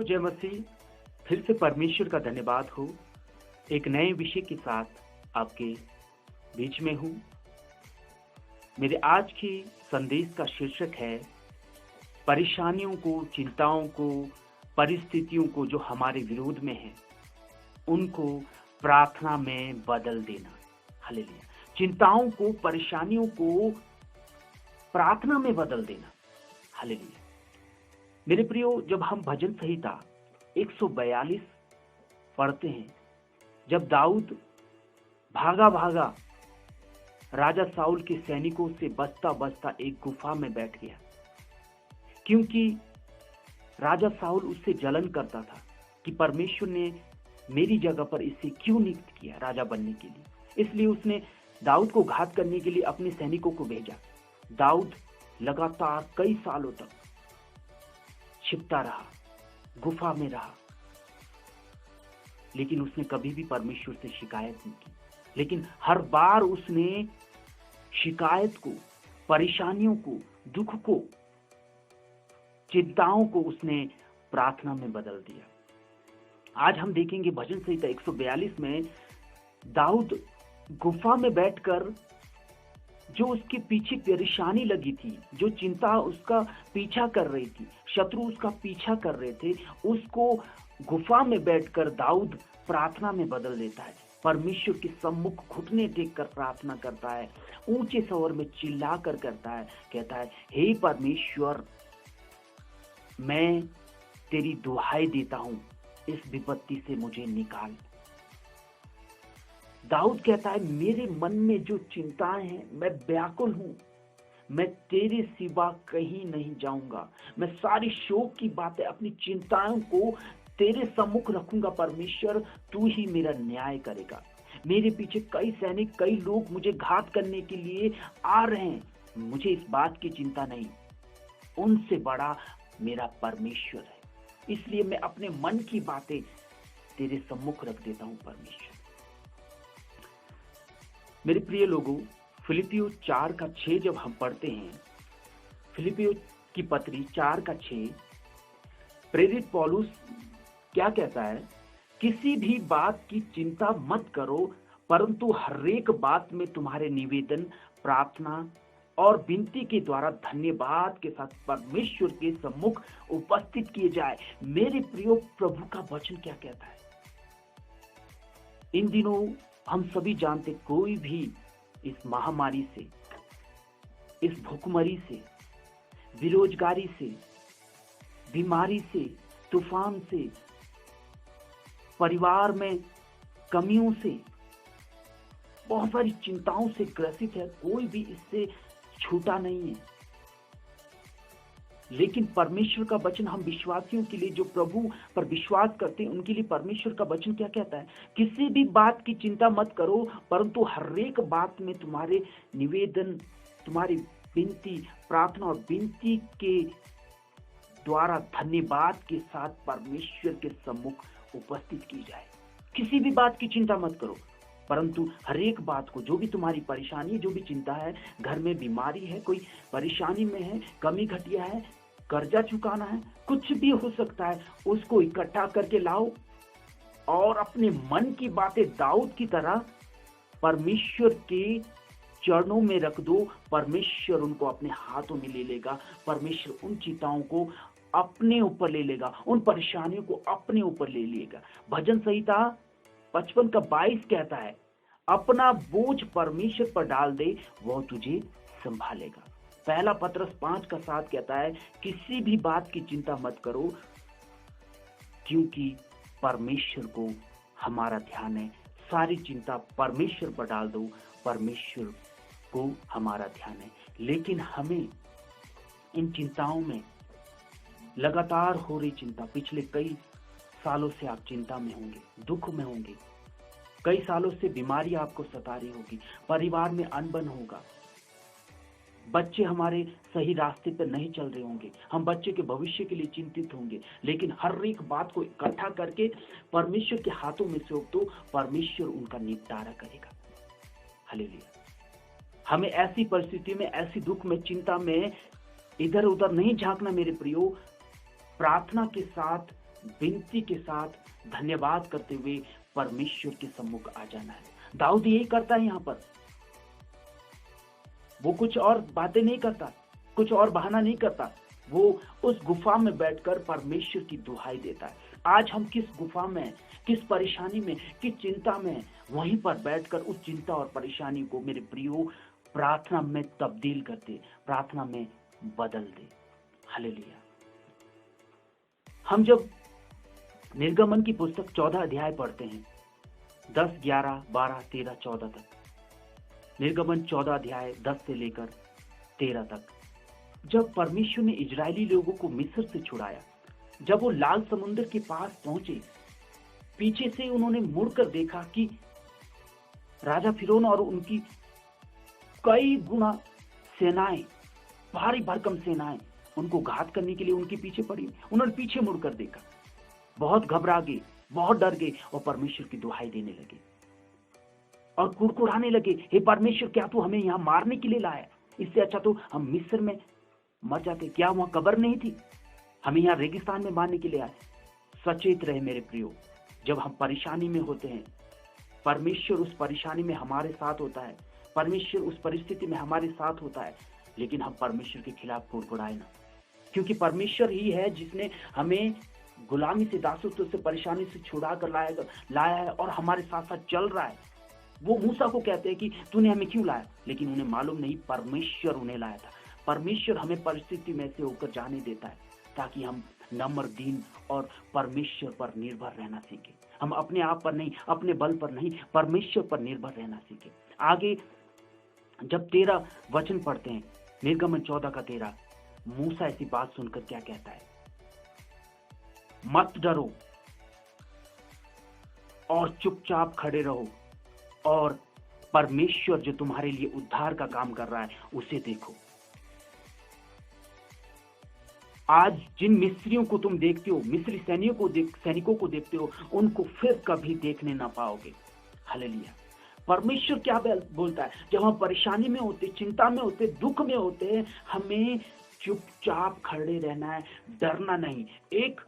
जय मसीह। फिर से परमेश्वर का धन्यवाद हो। एक नए विषय के साथ आपके बीच में हूँ। मेरे आज की संदेश का शीर्षक है परेशानियों को, चिंताओं को, परिस्थितियों को जो हमारे विरोध में है उनको प्रार्थना में बदल देना। हालेलुया। चिंताओं को, परेशानियों को प्रार्थना में बदल देना। हालेलुया। मेरे प्रियो, जब हम भजन संहिता 142 पढ़ते हैं, जब दाऊद भागा भागा राजा साउल के सैनिकों से बचता बचता एक गुफा में बैठ गया, क्योंकि राजा साउल उससे जलन करता था कि परमेश्वर ने मेरी जगह पर इसे क्यों नियुक्त किया राजा बनने के लिए। इसलिए उसने दाऊद को घात करने के लिए अपने सैनिकों को भेजा। दाऊद लगातार कई सालों तक छिपता रहा, गुफा में रहा, लेकिन उसने कभी भी परमेश्वर से शिकायत नहीं की। लेकिन हर बार उसने शिकायत को, परेशानियों को, दुख को, चिंताओं को उसने प्रार्थना में बदल दिया। आज हम देखेंगे भजन संहिता 142 में दाऊद गुफा में बैठकर जो उसके पीछे परेशानी लगी थी, जो चिंता उसका पीछा कर रही थी, शत्रु उसका पीछा कर रहे थे, उसको गुफा में बैठकर दाऊद प्रार्थना में बदल देता है। परमेश्वर के सम्मुख घुटने टेक कर प्रार्थना करता है, ऊंचे स्वर में चिल्लाकर करता है, कहता है, हे परमेश्वर, मैं तेरी दुहाई देता हूं, इस विपत्ति से मुझे निकाल। दाऊद कहता है, मेरे मन में जो चिंताएं हैं, मैं व्याकुल हूं, मैं तेरे सिवा कहीं नहीं जाऊंगा। मैं सारी शोक की बातें, अपनी चिंताओं को तेरे सम्मुख रखूंगा। परमेश्वर, तू ही मेरा न्याय करेगा। मेरे पीछे कई सैनिक, कई लोग मुझे घात करने के लिए आ रहे हैं, मुझे इस बात की चिंता नहीं, उनसे बड़ा मेरा परमेश्वर है। इसलिए मैं अपने मन की बातें तेरे सम्मुख रख देता हूं। परमेश्वर, मेरे प्रिय लोगों, फिलिपियो 4:6 जब हम पढ़ते हैं, फिलिपियो की पत्री 4:6, प्रेरित पौलुस क्या कहता है? किसी भी बात की चिंता मत करो, परंतु हर एक बात में तुम्हारे निवेदन, प्रार्थना और विनती के द्वारा धन्यवाद के साथ परमेश्वर के सम्मुख उपस्थित किए जाए। मेरे प्रियो, प्रभु का वचन क्या कहता है? इन दिनों हम सभी जानते, कोई भी इस महामारी से, इस भूखमरी से, बेरोजगारी से, बीमारी से, तूफान से, परिवार में कमियों से, बहुत सारी चिंताओं से ग्रसित है। कोई भी इससे छूटा नहीं है। लेकिन परमेश्वर का वचन हम विश्वासियों के लिए, जो प्रभु पर विश्वास करते हैं, उनके लिए परमेश्वर का वचन क्या कहता है? किसी भी बात की चिंता मत करो, परंतु हर एक बात में तुम्हारे निवेदन, तुम्हारी विनती, प्रार्थना और विनती के द्वारा धन्यवाद के साथ परमेश्वर के सम्मुख उपस्थित की जाए। किसी भी बात की चिंता मत करो, परंतु हर एक बात को, जो भी तुम्हारी परेशानी, जो भी चिंता है, घर में बीमारी है, कोई परेशानी में है, कमी घटिया है, कर्जा चुकाना है, कुछ भी हो सकता है, उसको इकट्ठा करके लाओ और अपने मन की बातें दाऊद की तरह परमेश्वर के चरणों में रख दो। परमेश्वर उनको अपने हाथों में ले लेगा। परमेश्वर उन चिंताओं को अपने ऊपर ले लेगा, उन परेशानियों को अपने ऊपर ले लेगा। भजन संहिता 55:22 कहता है, अपना बोझ परमेश्वर पर डाल दे, वह तुझे संभालेगा। पहला पत्रस 5:7 कहता है, किसी भी बात की चिंता मत करो, क्योंकि परमेश्वर को हमारा ध्यान है। सारी चिंता परमेश्वर पर डाल दो, परमेश्वर को हमारा ध्यान है। लेकिन हमें इन चिंताओं में, लगातार हो रही चिंता, पिछले कई सालों से आप चिंता में होंगे, दुख में होंगे, कई सालों से बीमारी आपको सता रही होगी, परिवार में अनबन होगा, बच्चे हमारे सही रास्ते पर नहीं चल रहे होंगे, हम बच्चे के भविष्य के लिए चिंतित होंगे। लेकिन हर एक बात को इकट्ठा करके परमेश्वर के हाथों में सौंप दो, परमेश्वर उनका निपटारा करेगा। हालेलुया। हमें ऐसी परिस्थिति में, ऐसी दुख में, चिंता में इधर उधर नहीं झांकना मेरे प्रियो। प्रार्थना के साथ विनती के साथ धन्यवाद करते हुए परमेश्वर के सम्मुख आ जाना है। दाऊद यही करता है यहाँ पर। वो कुछ और बातें नहीं करता, कुछ और बहाना नहीं करता। वो उस गुफा में बैठकर परमेश्वर की दुहाई देता है। आज हम किस गुफा में, किस परेशानी में, किस चिंता में, वहीं पर बैठकर उस चिंता और परेशानी को मेरे प्रियो प्रार्थना में तब्दील करते, प्रार्थना में बदल दे। हालेलुया। हम जब निर्गमन की पुस्तक 14 अध्याय पढ़ते हैं, 10, 11, 12, 13, 14 तक, निर्गमन 14 अध्याय 10 से लेकर 13 तक, जब परमेश्वर ने इजरायली लोगों को मिस्र से छुड़ाया, जब वो लाल समुद्र के पास पहुंचे, पीछे से उन्होंने मुड़कर देखा कि राजा फिरौन और उनकी कई गुना सेनाएं, भारी भरकम सेनाएं उनको घात करने के लिए उनके पीछे पड़ी। उन्होंने पीछे मुड़कर देखा, बहुत घबरा गए, बहुत डर गए और परमेश्वर की दुहाई देने लगे और कुड़कुड़ाने लगे, हे परमेश्वर, क्या तू हमें यहाँ मारने के लिए लाया? इससे अच्छा तो हम मिस्र में मर जाते। क्या वहां कब्र नहीं थी? हमें यहाँ रेगिस्तान में मारने के लिए आए। सचेत रहे मेरे प्रियो, जब हम परेशानी में होते हैं, परमेश्वर उस परेशानी में हमारे साथ होता है, परमेश्वर उस परिस्थिति में हमारे साथ होता है, लेकिन हम परमेश्वर के खिलाफ कुड़कुड़ाए ना, क्योंकि परमेश्वर ही है जिसने हमें गुलामी से, दासत्व से, परेशानी से छुड़ा कर लाया है और हमारे साथ साथ चल रहा है। वो मूसा को कहते हैं कि तूने हमें क्यों लाया, लेकिन उन्हें मालूम नहीं परमेश्वर उन्हें लाया था। परमेश्वर हमें परिस्थिति में से होकर जाने देता है ताकि हम नम्र, दीन और परमेश्वर पर निर्भर रहना सीखें। हम अपने आप पर नहीं, अपने बल पर नहीं, परमेश्वर पर निर्भर रहना सीखें। आगे जब 13 वचन पढ़ते हैं, निर्गमन 14 का 13, मूसा ऐसी बात सुनकर क्या कहता है? मत डरो और चुपचाप खड़े रहो और परमेश्वर जो तुम्हारे लिए उद्धार का काम कर रहा है उसे देखो। आज जिन मिस्रियों को तुम देखते हो, मिस्री सैनिकों को देखते हो, उनको फिर कभी देखने ना पाओगे। हालेलुया। परमेश्वर क्या बोलता है? जब हम परेशानी में होते, चिंता में होते, दुख में होते, हमें चुपचाप खड़े रहना है, डरना नहीं। एक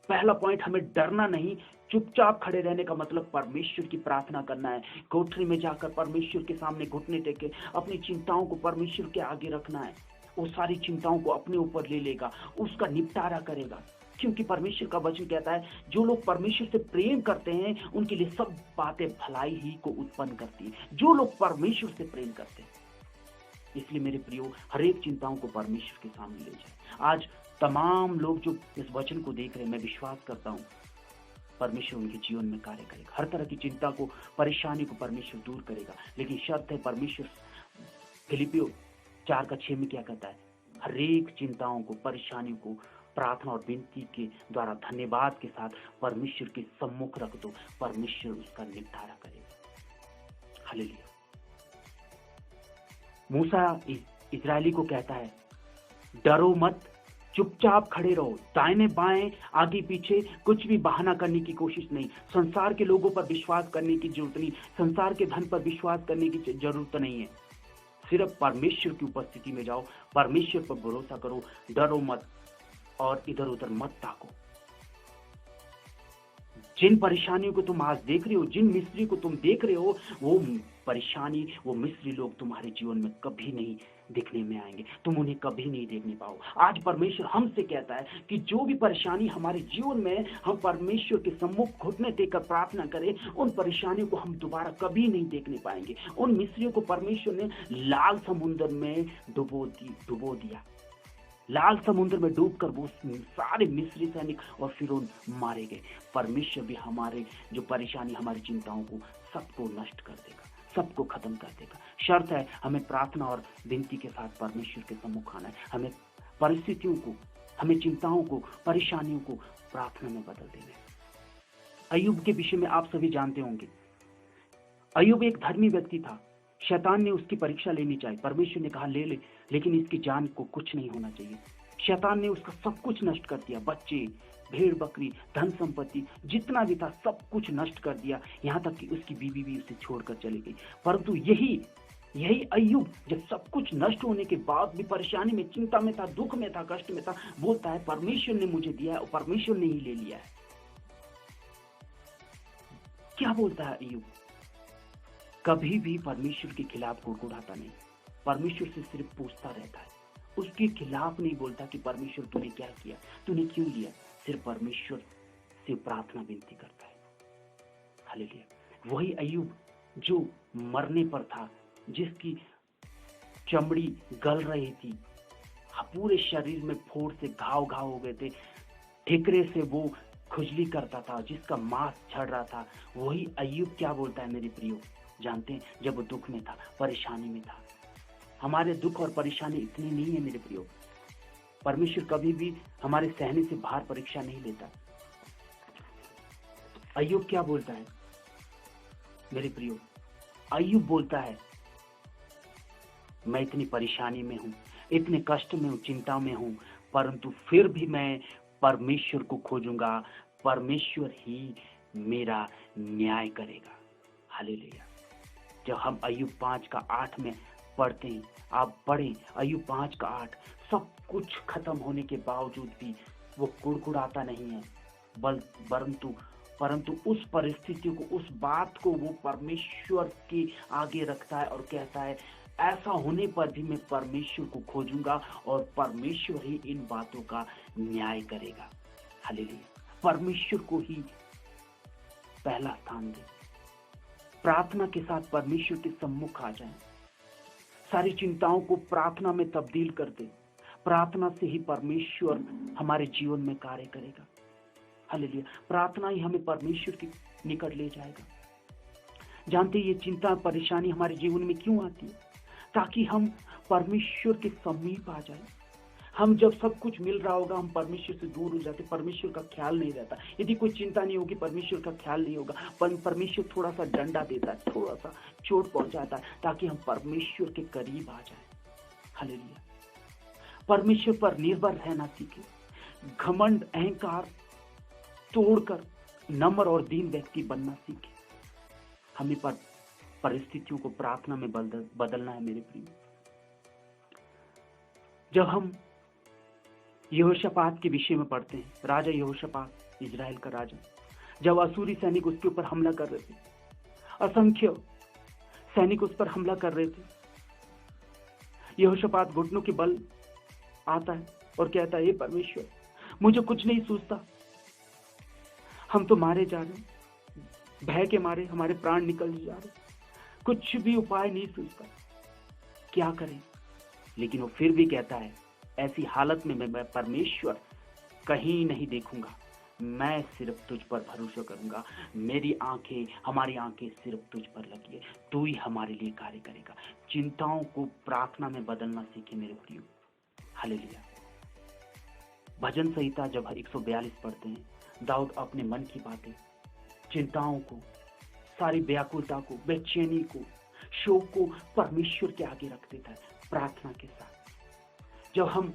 पहला पॉइंट, हमें डरना नहीं। चुपचाप खड़े रहने का मतलब परमेश्वर की प्रार्थना करना है। कोठरी में जाकर परमेश्वर के सामने घुटने टेके अपनी चिंताओं को परमेश्वर के आगे रखना है। वो सारी चिंताओं को अपने ऊपर ले लेगा, उसका निपटारा करेगा, क्योंकि परमेश्वर का वचन कहता है जो लोग परमेश्वर से प्रेम करते हैं उनके लिए सब बातें भलाई ही को उत्पन्न करती है, जो लोग परमेश्वर से प्रेम करते हैं। इसलिए मेरे प्रियो, हर एक चिंताओं को परमेश्वर के सामने ले जाए। आज तमाम लोग जो इस वचन को देख रहे हैं, मैं विश्वास करता हूँ परमेश्वर उनके जीवन में कार्य करेगा। हर तरह की चिंता को, परेशानी को परमेश्वर दूर करेगा, लेकिन शर्त है परमेश्वर फिलिपियों 4:6 में क्या कहता है? हर एक चिंताओं को, परेशानियों को प्रार्थना और विनती के द्वारा धन्यवाद के साथ परमेश्वर के सम्मुख रख दो, परमेश्वर उसका निपटारा करेगा। हालेलुया। मूसा इजरायली को कहता है, डरो मत, चुपचाप खड़े रहो, दाहिने बाएं, आगे पीछे कुछ भी बहाना करने की कोशिश नहीं। संसार के लोगों पर विश्वास करने की जरूरत नहीं, संसार के धन पर विश्वास करने की जरूरत नहीं है। सिर्फ परमेश्वर की उपस्थिति में जाओ, परमेश्वर पर भरोसा करो, डरो मत और इधर उधर मत ताको। जिन परेशानियों को तुम आज देख रहे हो, जिन मिस्री को तुम देख रहे हो, वो परेशानी, वो मिस्री लोग तुम्हारे जीवन में कभी नहीं दिखने में आएंगे, तुम उन्हें कभी नहीं देखने पाओ। आज परमेश्वर हमसे कहता है कि जो भी परेशानी हमारे जीवन में, हम परमेश्वर के सम्मुख घुटने देकर प्रार्थना करें, उन परेशानियों को हम दोबारा कभी नहीं देखने पाएंगे। उन मिस्रियों को परमेश्वर ने लाल समुद्र में डुबो दिया। लाल समुद्र में डूबकर वो सारे मिस्री सैनिक और फिरौन मारे गए। परमेश्वर भी हमारे जो परेशानी, हमारी चिंताओं को सबको नष्ट कर देगा, सबको खत्म कर देगा। शर्त है हमें प्रार्थना और विनती के साथ परमेश्वर के सम्मुख आना है। हमें परिस्थितियों को, हमें चिंताओं को, परेशानियों को प्रार्थना में बदल देना है। अय्यूब के विषय में आप सभी जानते होंगे। अय्यूब एक धर्मी व्यक्ति था। शैतान ने उसकी परीक्षा लेनी चाहिए, परमेश्वर ने कहा ले ले, लेकिन इसकी जान को कुछ नहीं होना चाहिए। शैतान ने उसका सब कुछ नष्ट कर दिया, बच्चे, भेड़ बकरी, धन संपत्ति, जितना भी था सब कुछ नष्ट कर दिया, यहाँ तक कि उसकी बीवी भी उसे छोड़कर चली गई। परंतु यही अय्यूब जब सब कुछ नष्ट होने के बाद भी परेशानी में, चिंता में था, दुख में था, कष्ट में था, बोलता है परमेश्वर ने मुझे दिया है और परमेश्वर ने ही ले लिया है। क्या बोलता है अय्यूब? कभी भी परमेश्वर के खिलाफ कुड़कुड़ाता नहीं, परमेश्वर से सिर्फ पूछता रहता है, उसके खिलाफ नहीं बोलता कि परमेश्वर तूने क्या किया, तूने क्यों लिया, सिर्फ परमेश्वर से प्रार्थना विनती करता है। हालेलुया। वही अय्यूब जो मरने पर था, जिसकी चमड़ी गल रही थी, पूरे शरीर में फोड़ से घाव घाव हो गए थे, ठिकरे से वो खुजली करता था, जिसका मांस झड़ रहा था, वही अय्यूब क्या बोलता है मेरे प्रियो, जानते हैं? जब वो दुख में था, परेशानी में था। हमारे दुख और परेशानी इतनी नहीं है मेरे प्रियो, परमेश्वर कभी भी हमारे सहने से बाहर परीक्षा नहीं लेता। अय्यूब क्या बोलता है मेरे प्रियो? अय्यूब बोलता है, मैं इतनी परेशानी में हूं, इतने कष्ट में हूं, चिंता में हूं, परंतु फिर भी मैं परमेश्वर को खोजूंगा, परमेश्वर ही मेरा न्याय करेगा। हालेलुया। जब हम अय्यूब 5:8 में पढ़ते हैं, आप पढ़ें अय्यूब 5:8, सब कुछ खत्म होने के बावजूद भी वो कुड़कुड़ाता नहीं है, परंतु उस परिस्थिति को, उस बात को वो परमेश्वर के आगे रखता है और कहता है, ऐसा होने पर भी मैं परमेश्वर को खोजूंगा और परमेश्वर ही इन बातों का न्याय करेगा। हालेलुया। परमेश्वर को ही पहला स्थान दे, प्रार्थना के साथ परमेश्वर के सम्मुख आ जाएं, सारी चिंताओं को प्रार्थना में तब्दील कर दे। प्रार्थना से ही परमेश्वर हमारे जीवन में कार्य करेगा। हालेलुया। प्रार्थना ही हमें परमेश्वर के निकट ले जाएगा। जानते ये चिंता परेशानी हमारे जीवन में क्यों आती है? ताकि हम परमेश्वर के समीप आ जाएं। हम जब सब कुछ मिल रहा होगा, हम परमेश्वर से दूर हो जाते, परमेश्वर का ख्याल नहीं रहता। यदि कोई चिंता नहीं होगी, परमेश्वर का ख्याल नहीं होगा, परमेश्वर थोड़ा सा डंडा देता है, थोड़ा सा चोट पहुंचाता है, ताकि हम परमेश्वर के करीब आ जाएं। हालेलुया। परमेश्वर पर निर्भर रहना सीखे, घमंड अहंकार तोड़कर नम्र और दीन व्यक्ति बनना सीखे। हमें परिस्थितियों को प्रार्थना में बदलना है मेरे प्रिय। जब हम यहोशापात के विषय में पढ़ते हैं, राजा यहोशापात, इजराइल का राजा, जब असूरी सैनिक उसके ऊपर हमला कर रहे थे, असंख्य सैनिक उस पर हमला कर रहे थे, यहोशापात घुटनों के बल आता है और कहता है, हे परमेश्वर, मुझे कुछ नहीं सूझता, हम तो मारे जा रहे हैं, भय के मारे हमारे प्राण निकल जा रहे, कुछ भी उपाय नहीं सूझता, क्या करें? लेकिन वो फिर भी कहता है, ऐसी हालत में मैं परमेश्वर कहीं नहीं देखूंगा, मैं सिर्फ तुझ पर भरोसा करूंगा, मेरी आंखें, हमारी आंखें सिर्फ तुझ पर लगी है, तू ही हमारे लिए कार्य करेगा। चिंताओं को प्रार्थना में बदलना सीखे मेरे प्रियो। हालेलुया। भजन संहिता जब 142 पढ़ते हैं, दाऊद अपने मन की बातें, चिंताओं को, सारी व्याकुलता को, बेचैनी को, शोक को परमेश्वर के आगे रख देता है प्रार्थना के साथ। जब हम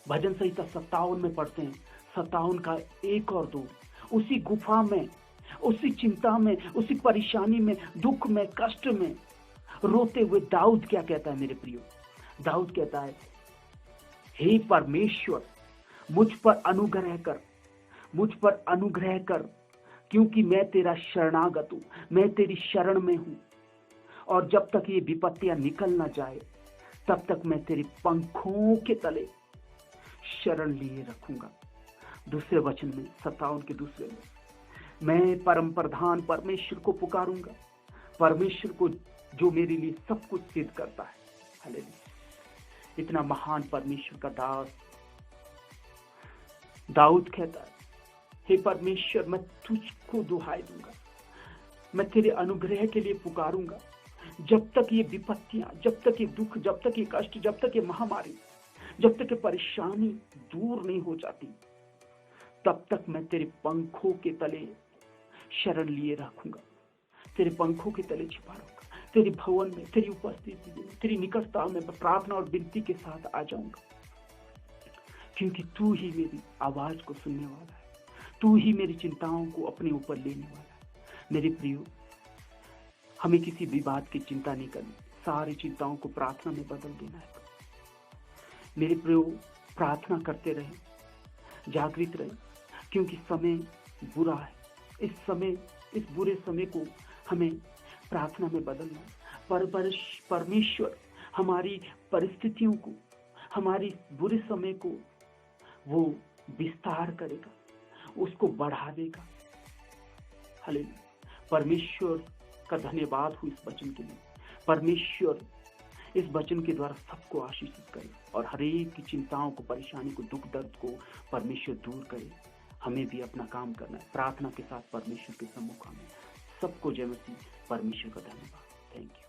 भजन संहिता 57 में पढ़ते हैं, 57 का 1 और 2, उसी गुफा में, उसी चिंता में, उसी परेशानी में, दुख में, कष्ट में रोते हुए दाऊद क्या कहता है मेरे प्रियो? दाऊद कहता है, हे परमेश्वर, मुझ पर अनुग्रह कर, मुझ पर अनुग्रह कर, क्योंकि मैं तेरा शरणागत हूं, मैं तेरी शरण में हूं, और जब तक ये विपत्तियां निकल ना जाए, तब तक मैं तेरे पंखों के तले शरण लिए रखूंगा। दूसरे वचन में, 57 के दूसरे में, मैं परम प्रधान परमेश्वर को पुकारूंगा, परमेश्वर को जो मेरे लिए सब कुछ सिद्ध करता है। हालेलुया। इतना महान परमेश्वर का दास दाऊद कहता है, हे परमेश्वर, मैं तुझको दुहाई दूंगा, मैं तेरे अनुग्रह के लिए पुकारूंगा, जब तक ये विपत्तियां, जब तक ये दुख, जब तक ये कष्ट, जब तक ये महामारी, जब तक ये परेशानी दूर नहीं हो जाती, तब तक मैं तेरे पंखों के तले शरण लिए रखूंगा, तेरे पंखों के तले छिपा रहूंगा, तेरे भवन में, तेरी उपस्थिति में, तेरी निकटता में प्रार्थना और विनती के साथ आ जाऊंगा, क्योंकि तू ही मेरी आवाज को सुनने वाला है, तू ही मेरी चिंताओं को अपने ऊपर लेने वाला है। मेरे प्रियो, हमें किसी भी बात की चिंता नहीं करनी, सारी चिंताओं को प्रार्थना में बदल देना है। मेरे प्रियो, प्रार्थना करते रहे, जागृत रहे, क्योंकि समय बुरा है, इस समय इस बुरे समय को हमें प्रार्थना में बदलना। परमेश्वर हमारी परिस्थितियों को, हमारी बुरे समय को वो विस्तार करेगा, उसको बढ़ा देगा। हालेलुया। परमेश्वर का धन्यवाद हो इस वचन के लिए। परमेश्वर इस वचन के द्वारा सबको आशीषित करे और हर एक की चिंताओं को, परेशानी को, दुख दर्द को परमेश्वर दूर करे। हमें भी अपना काम करना है प्रार्थना के साथ परमेश्वर के सम्मुख में। सबको जय मसीह। परमेश्वर का धन्यवाद। Thank you.